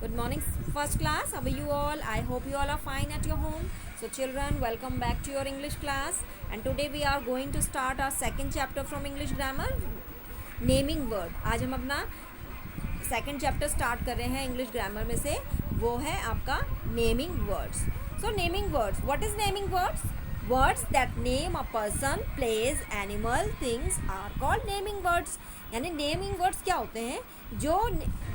Good morning, first class. How are you all? I hope you all are fine at your home. So, children, welcome back to your English class. And today we are going to start our second chapter from English grammar, naming word. आज हम अपना second chapter start कर रहे हैं English grammar में से. वो है आपका naming words. So naming words, what is naming words? Words that name a person, place, animal, things are called naming words. यानी नेमिंग वर्ड्स क्या होते हैं?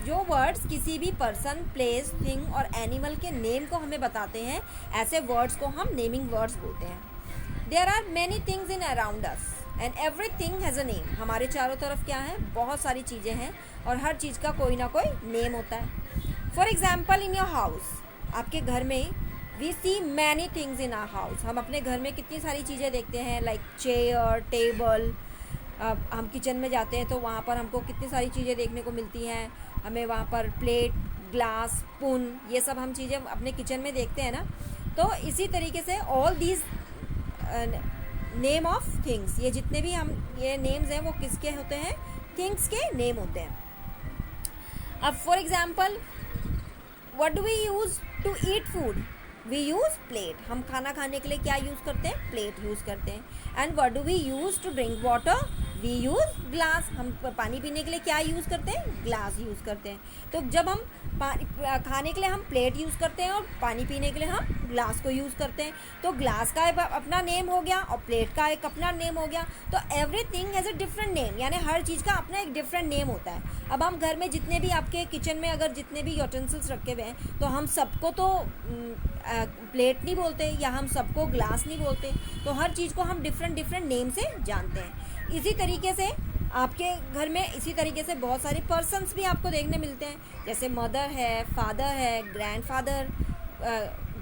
जो वर्ड्स किसी भी पर्सन, प्लेस, थिंग और एनिमल के नेम को हमें बताते हैं, ऐसे वर्ड्स को हम नेमिंग वर्ड्स बोलते हैं. There are many things in around us and every thing has a name. हमारे चारों तरफ क्या है? बहुत सारी चीज़ें हैं और हर चीज़ का कोई ना कोई नेम होता है. For example, in your house, आपके घर में we see many things in our house. हम अपने घर में कितनी सारी चीज़ें देखते हैं, लाइक चेयर, टेबल. हम किचन में जाते हैं तो वहाँ पर हमको कितनी सारी चीज़ें देखने को मिलती हैं. हमें वहाँ पर प्लेट, ग्लास, स्पून, ये सब हम चीज़ें अपने किचन में देखते हैं ना. तो इसी तरीके से all these name of things, ये जितने भी हम ये नेम्स हैं वो किसके होते हैं? थिंग्स के नेम होते हैं. अब for example, what do we use to eat food? We use plate. हम खाना खाने के लिए क्या यूज़ करते हैं? प्लेट यूज़ करते हैं. And what do we use to drink water? We use glass. हम पानी पीने के लिए क्या यूज़ करते हैं? ग्लास यूज़ करते हैं. तो जब हम खाने के लिए हम प्लेट यूज़ करते हैं और पानी पीने के लिए हम ग्लास को यूज़ करते हैं. तो ग्लास का एक अपना नेम हो गया और प्लेट का एक अपना नेम हो गया. तो everything has a different name, यानी हर चीज़ का अपना एक डिफरेंट नेम होता है. अब हम घर में जितने भी आपके किचन में अगर जितने भी यूटेंसिल्स रखे हुए हैं, तो हम सबको तो प्लेट नहीं बोलते या हम सबको ग्लास नहीं बोलते. तो हर चीज़ को हम डिफरेंट नेम से जानते हैं. इसी तरीके से आपके घर में इसी तरीके से बहुत सारे पर्सन्स भी आपको देखने मिलते हैं, जैसे मदर है, फादर है, ग्रैंडफादर,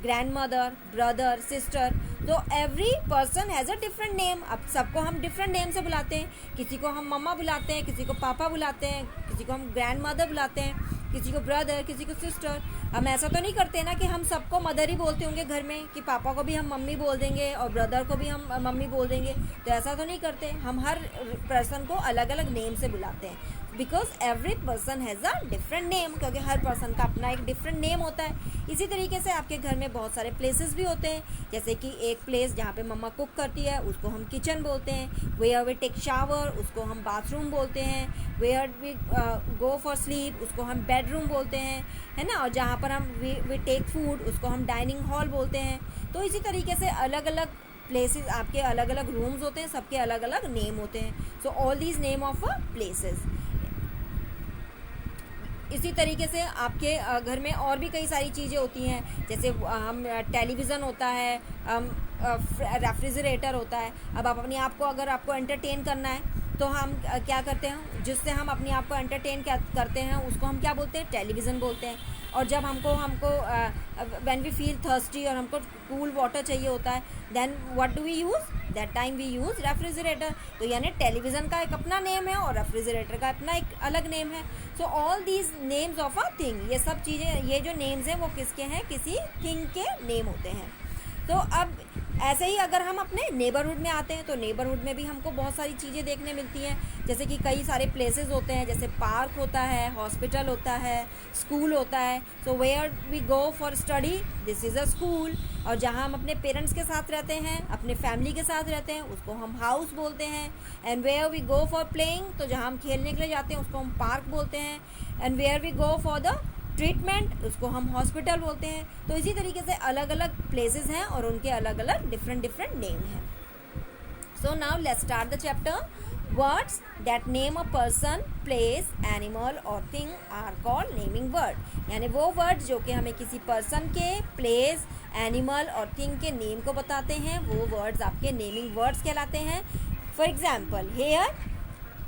ग्रैंडमदर, ब्रदर, सिस्टर. तो every person has a different name. अब सबको हम डिफरेंट नेम से बुलाते हैं. किसी को हम मम्मा बुलाते हैं, किसी को पापा बुलाते हैं, किसी को हम ग्रैंड मदर बुलाते हैं, किसी को ब्रदर, किसी को सिस्टर. हम ऐसा तो नहीं करते ना कि हम सबको मदर ही बोलते होंगे घर में, कि पापा को भी हम मम्मी बोल देंगे और ब्रदर को भी हम मम्मी बोल देंगे. तो ऐसा तो नहीं करते. हम हर पर्सन को अलग अलग नेम से बुलाते हैं, because every person has a different name, क्योंकि हर पर्सन का अपना एक डिफरेंट नेम होता है. इसी तरीके से आपके घर में बहुत सारे प्लेसेस भी होते हैं, जैसे कि एक प्लेस जहाँ पे मम्मा कुक करती है उसको हम किचन बोलते हैं. वेयर वी टेक शावर उसको हम बाथरूम बोलते हैं. Where we go for sleep उसको हम बेडरूम बोलते हैं, है ना. और जहाँ पर हम वी टेक फूड उसको हम डाइनिंग हॉल बोलते हैं. तो इसी तरीके से अलग अलग प्लेसेस, आपके अलग अलग रूम्स होते हैं, सबके अलग अलग नेम होते हैं. सो all these name of places. इसी तरीके से आपके घर में और भी कई सारी चीज़ें होती हैं, जैसे हम टेलीविज़न होता है, रेफ्रिजरेटर होता है. अब आप अपने आप को अगर आपको एंटरटेन करना है तो हम क्या करते हैं? जिससे हम अपने आप को एंटरटेन करते हैं उसको हम क्या बोलते हैं? टेलीविज़न बोलते हैं. और जब हमको व्हेन वी फील थर्स्टी और हमको कूल वाटर चाहिए होता है, then what do we use? That time we use refrigerator. तो यानी टेलीविज़न का एक अपना नेम है और रेफ्रिजरेटर का अपना एक अलग नेम है. So all these names of a thing, ये सब चीज़ें, ये जो नेम्स हैं वो किसके हैं? किसी थिंग के नेम होते हैं. तो अब ऐसे ही अगर हम अपने नेबरहुड में आते हैं तो नेबरहुड में भी हमको बहुत सारी चीज़ें देखने मिलती हैं, जैसे कि कई सारे प्लेसेस होते हैं, जैसे पार्क होता है, हॉस्पिटल होता है, स्कूल होता है. So where we go for study, this is a school. और जहाँ हम अपने पेरेंट्स के साथ रहते हैं, अपने फैमिली के साथ रहते हैं, उसको हम हाउस बोलते हैं. And where we go for playing, तो जहाँ हम खेलने के लिए जाते हैं उसको हम पार्क बोलते हैं. And where we go for the treatment, उसको हम हॉस्पिटल बोलते हैं. तो इसी तरीके से अलग अलग प्लेसेस हैं और उनके अलग अलग डिफरेंट नेम हैं. So now let's start the chapter. Words that name a person, place, animal और thing are called naming word. यानी वो वर्ड्स जो कि हमें किसी पर्सन के, प्लेस, एनिमल और थिंग के नेम को बताते हैं, वो वर्ड्स आपके नेमिंग वर्ड्स कहलाते हैं. For example, here,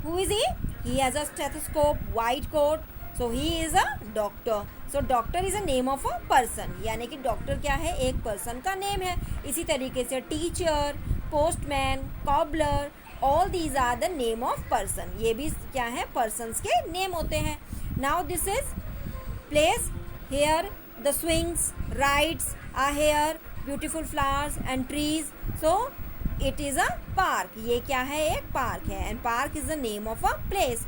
who is he has a stethoscope, white coat. So he is a doctor. So doctor is a name of a person, यानी कि डॉक्टर क्या है? एक पर्सन का नेम है. इसी तरीके से teacher, postman, cobbler, all these are the name of person. ये भी क्या है? पर्सन्स के नेम होते हैं. Now this is place. Here the swings, rides are here, beautiful flowers and trees. So it is a park, ये क्या है, एक पार्क है. And park is the name of a place.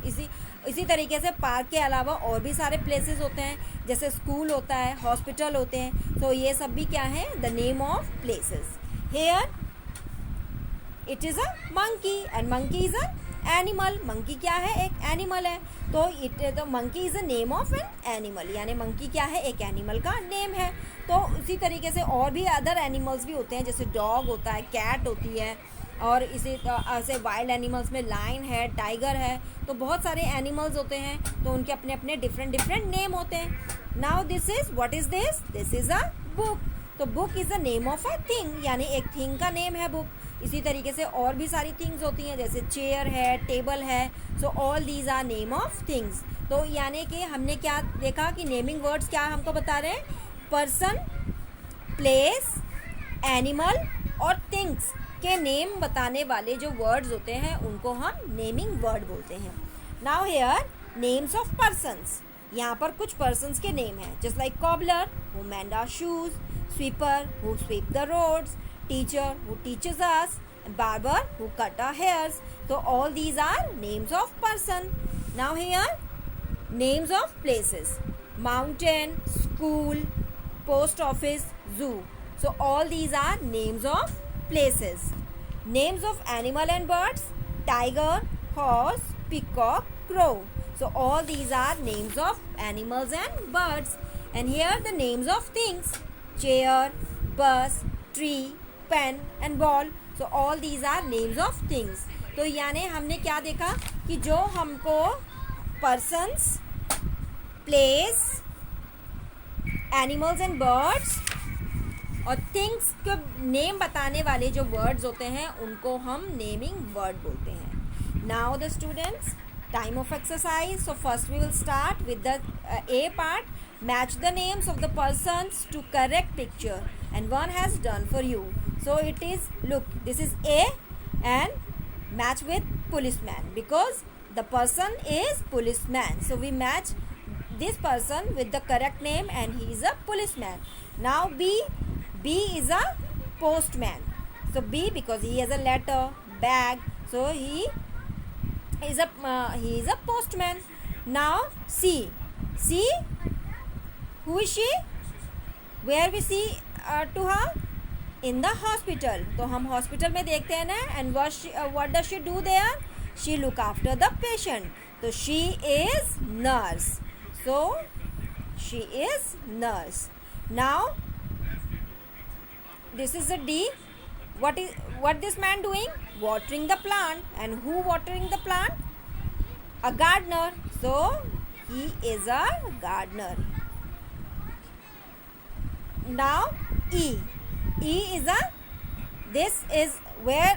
इसी तरीके से पार्क के अलावा और भी सारे प्लेसेस होते हैं, जैसे स्कूल होता है, हॉस्पिटल होते हैं. तो ये सब भी क्या है, the name of places. Here it is a monkey and monkey is a animal. Monkey क्या है, एक एनिमल है. तो monkey is the name of an animal, यानी मंकी क्या है, एक एनिमल का नेम है. तो उसी तरीके से और भी अदर एनिमल्स भी होते हैं, जैसे डॉग होता है, कैट होती है, और इसी ऐसे वाइल्ड एनिमल्स में लायन है, टाइगर है. तो बहुत सारे एनिमल्स होते हैं, तो उनके अपने अपने डिफरेंट नेम होते हैं. Now this is what is this is a book. तो book is the name of a thing, यानी एक थिंग का नेम है बुक. इसी तरीके से और भी सारी थिंग्स होती हैं, जैसे चेयर है, टेबल है. So all these are name of things. तो यानी कि हमने क्या देखा कि नेमिंग वर्ड्स क्या हमको बता रहे हैं, पर्सन, प्लेस, एनिमल और थिंग्स के नेम बताने वाले जो वर्ड्स होते हैं उनको हम नेमिंग वर्ड बोलते हैं. Now here names of persons. यहाँ पर कुछ पर्सन्स के नेम हैं, just like cobbler who mend our shoes, sweeper who sweep the roads, teacher who teaches us, and barber who cut our hairs. So all these are names of person. Now here names of places, mountain, school, post office, zoo. So all these are names of places. Names of animal and birds, tiger, horse, peacock, crow. So all these are names of animals and birds. And here the names of things, chair, bus, tree, pen and ball. So all these are names of things. तो यानी हमने क्या देखा कि जो हमको persons, place, animals and birds और things के नेम बताने वाले जो वर्ड्स होते हैं उनको हम नेमिंग वर्ड बोलते हैं. Now the students, time of exercise. So first we will start with the A part. Match the names of the persons to correct picture, and one has done for you. So it is, look, this is A and match with policeman because the person is policeman. So we match this person with the correct name and he is a policeman. Now B is a postman. So B because he has a letter, bag, so he is a postman. Now C who is she, where we see to her, in the hospital. तो हम hospital में देखते हैं ना. And what does she do there, she look after the patient. तो she is nurse. So she is nurse. Now this is a D. What this man doing, watering the plant. And who watering the plant, a gardener. So he is a gardener. Now E is this is where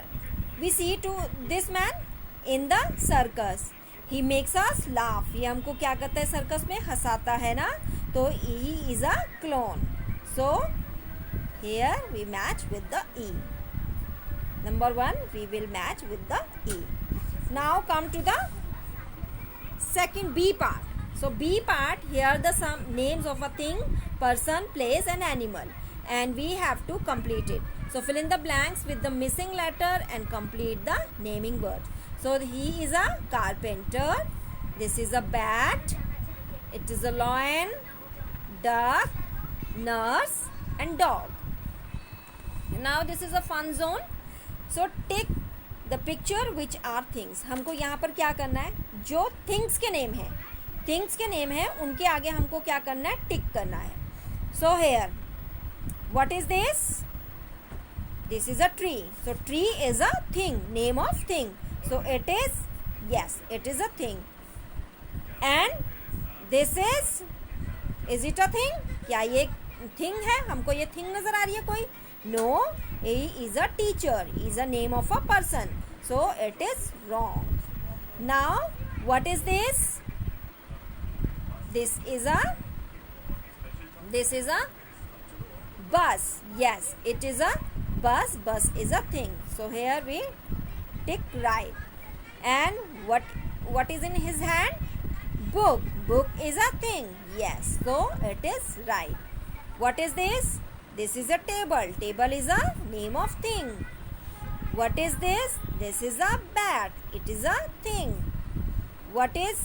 we see to this man in the circus. He makes us laugh. ये हमको क्या करता है, circus में हंसाता है ना. तो E is a clown. So here we match with the E. Number 1 we will match with the E. Now come to the second B part. So B part, here the some names of a thing, person, place and animal, and we have to complete it. So fill in the blanks with the missing letter and complete the naming word. So he is a carpenter, this is a bat, it is a lion, duck, nurse and dog. Now this is a fun zone. So tick the picture which are things. हमको यहाँ पर क्या करना है, जो things के name है, things के नेम है उनके आगे हमको क्या करना है, टिक करना है. So here what is this is a tree. So tree is a thing, name of thing. So it is, yes it is a thing. And this is it a thing, क्या ये थिंग है, हमको ये thing नजर आ रही है कोई, no. He is a teacher, is a name of a person. So it is wrong. Now what is this is a bus. Yes, it is a bus. Bus is a thing. So here we tick right. And what is in his hand, book. Book is a thing. Yes, so it is right. What is this is a table. Table is a name of thing. What is this? This is a bat. It is a thing. What is?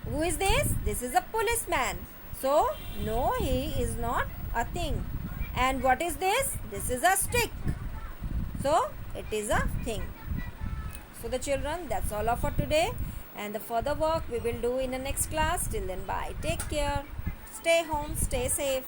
Who is this? This is a policeman. So, no, he is not a thing. And what is this? This is a stick. So, it is a thing. So, the children, that's all for today. And the further work we will do in the next class. Till then, bye. Take care. Stay home. Stay safe.